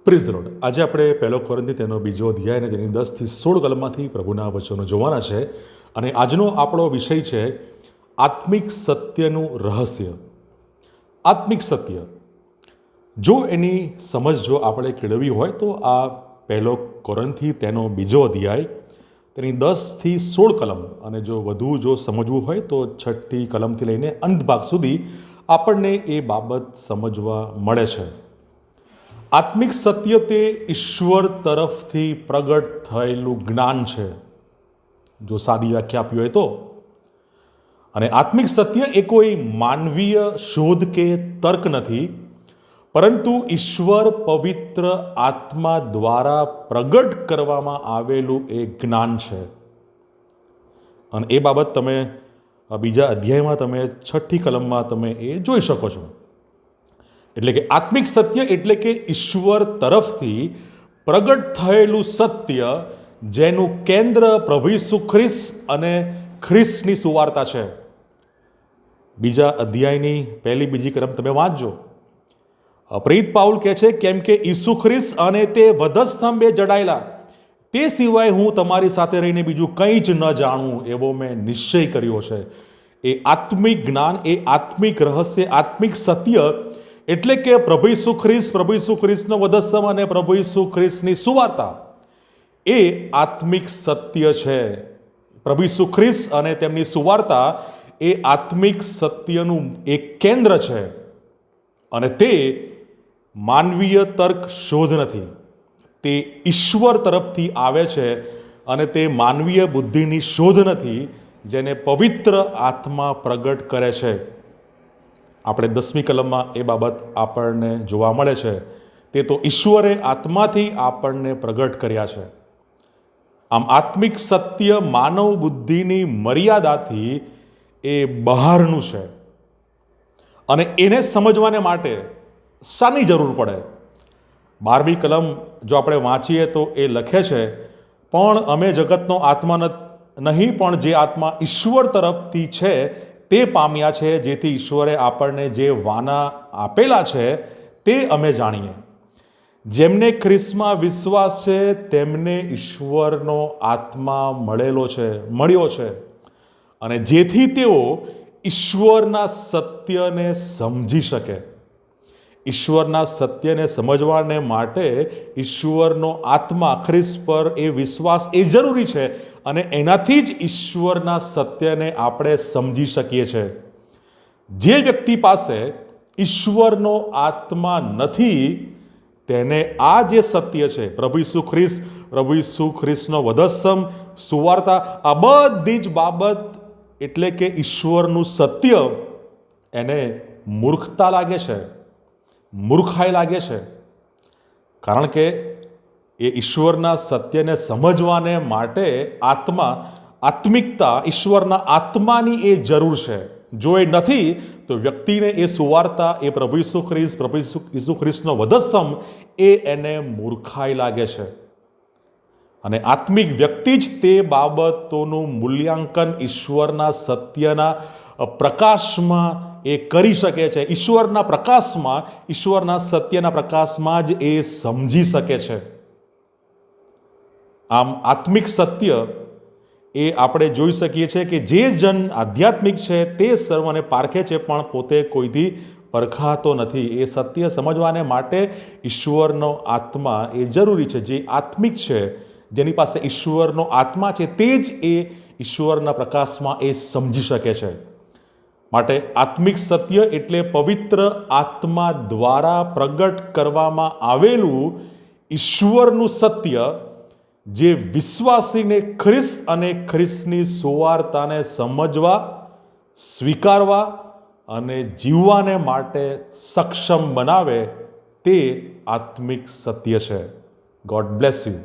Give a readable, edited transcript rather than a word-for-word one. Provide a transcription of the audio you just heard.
Prize road આજે આપણે પહેલો કોરિન્થી તેનો બીજો અધ્યાય અને તેની 10 થી 16 કલમમાંથી પ્રભુના વચનો જોવાના છે અને આજનો આપણો વિષય છે આત્મિક સત્યનું રહસ્ય. આત્મિક સત્ય જો એની સમજ જો આપણે કેળવી હોય તો આ પહેલો કોરિન્થી તેનો બીજો અધ્યાય તેની 10 થી 16 કલમ અને જો વધુ જો સમજવું હોય તો 6ઠી કલમથી લઈને અંત ભાગ સુધી આપણને એ બાબત સમજવા મળે છે. આત્મિક સત્ય તે ઈશ્વર તરફથી પ્રગટ થયેલું જ્ઞાન છે, જો સાદી વ્યાખ્યા આપી હોય તો. અને આત્મિક સત્ય એ કોઈ માનવીય શોધ કે તર્ક નથી, પરંતુ ઈશ્વર પવિત્ર આત્મા દ્વારા પ્રગટ કરવામાં આવેલું એ જ્ઞાન છે. અને એ બાબત તમે બીજા અધ્યાયમાં તમે 6ઠી કલમમાં તમે એ જોઈ શકો છો. એટલે કે આત્મિક સત્ય એટલે કે ઈશ્વર તરફથી પ્રગટ થયેલું સત્ય જેનું કેન્દ્ર પ્રભુ ઈસુ ખ્રિસ્ત અને ખ્રિસ્તની સુવાર્તા છે. બીજા અધ્યાયની પહેલી બીજી કલમ તમે વાંચજો. પ્રેરિત પાઉલ કહે છે, કેમ કે ઈસુ ખ્રિસ્ત અને તે વધસ્તંભે જડાયેલા, તે સિવાય હું તમારી સાથે રહીને બીજું કંઈ જ ન જાણું એવો મેં નિશ્ચય કર્યો છે. એ આત્મિક જ્ઞાન, એ આત્મિક રહસ્ય, આત્મિક સત્ય એટલે કે પ્રભુ ઈસુ ખ્રિસ્તનો વધસ્તંભ અને પ્રભુ ઈસુ ખ્રિસ્તની સુવાર્તા એ આત્મિક સત્ય છે. પ્રભુ ઈસુ ખ્રિસ્ત અને તેમની સુવાર્તા એ આત્મિક સત્યનું એક કેન્દ્ર છે. અને તે માનવીય તર્ક શોધ નથી, તે ઈશ્વર તરફથી આવે છે. અને તે માનવીય બુદ્ધિની શોધ નથી, જેને પવિત્ર આત્મા પ્રગટ કરે છે. આપણે 10મી કલમમાં એ બાબત આપણને જોવા મળે છે. તે તો ઈશ્વરે આત્માથી આપણને પ્રગટ કર્યા છે. આમ આત્મિક સત્ય માનવ બુદ્ધિની મર્યાદાથી એ બહારનું છે. અને એને સમજવાને માટે શાની જરૂર પડે? 12મી કલમ જો આપણે વાંચીએ તો એ લખે છે, પણ અમે જગતનો આત્મા નહીં, પણ જે આત્મા ઈશ્વર તરફથી છે તે પામ્યા છે, જેથી ઈશ્વરે આપણને જે વાના આપેલા છે તે અમે જાણીએ. જેમને ખ્રિસ્તમાં વિશ્વાસ છે તેમને ઈશ્વરનો આત્મા મળ્યો છે. અને જેથી તેઓ ઈશ્વરના સત્યને સમજી શકે. ઈશ્વરના સત્યને સમજવાને માટે ઈશ્વરનો આત્મા, ખ્રિસ્ત પર એ વિશ્વાસ એ જરૂરી છે. અને એનાથી જ ઈશ્વરના સત્યને આપણે સમજી શકીએ છીએ. જે વ્યક્તિ પાસે ઈશ્વરનો આત્મા નથી તેને આ જે સત્ય છે, પ્રભુ ઈસુ ખ્રિસ્તનો વધસ્તંભ, સુવાર્તા, આ બધી જ બાબત એટલે કે ઈશ્વરનું સત્ય એને મૂર્ખતા લાગે છે, મૂર્ખાઈ લાગે છે. કારણ કે એ ઈશ્વરના સત્યને સમજવાને માટે આત્મિકતા, ઈશ્વરના આત્માની એ જરૂર છે. જો એ નથી તો વ્યક્તિને એ સુવાર્તા, એ પ્રભુ ઈસુ ખ્રિસ્તનો વધસ્તંભ એ એને મૂર્ખાઈ લાગે છે. અને આત્મિક વ્યક્તિ જ તે બાબતોનું મૂલ્યાંકન ઈશ્વરના સત્યના પ્રકાશમાં એ કરી શકે છે. ઈશ્વરના પ્રકાશમાં, ઈશ્વરના સત્યના પ્રકાશમાં જ એ સમજી શકે છે. આમ આત્મિક સત્ય એ આપણે જોઈ શકીએ છીએ કે જે જન આધ્યાત્મિક છે તે સર્વને પારખે છે, પણ પોતે કોઈથી પરખાતો નથી. એ સત્ય સમજવાને માટે ઈશ્વરનો આત્મા એ જરૂરી છે. જે આત્મિક છે, જેની પાસે ઈશ્વરનો આત્મા છે, તે જ એ ઈશ્વરના પ્રકાશમાં એ સમજી શકે છે. માટે આત્મિક સત્ય એટલે પવિત્ર આત્મા દ્વારા પ્રગટ કરવામાં આવેલું ઈશ્વરનું સત્ય, જે વિશ્વાસીને ખ્રિસ્ત અને ખ્રિસ્તની સુવાર્તાને સમજવા, સ્વીકારવા અને જીવવાને માટે સક્ષમ બનાવે તે આત્મિક સત્ય છે. God bless you.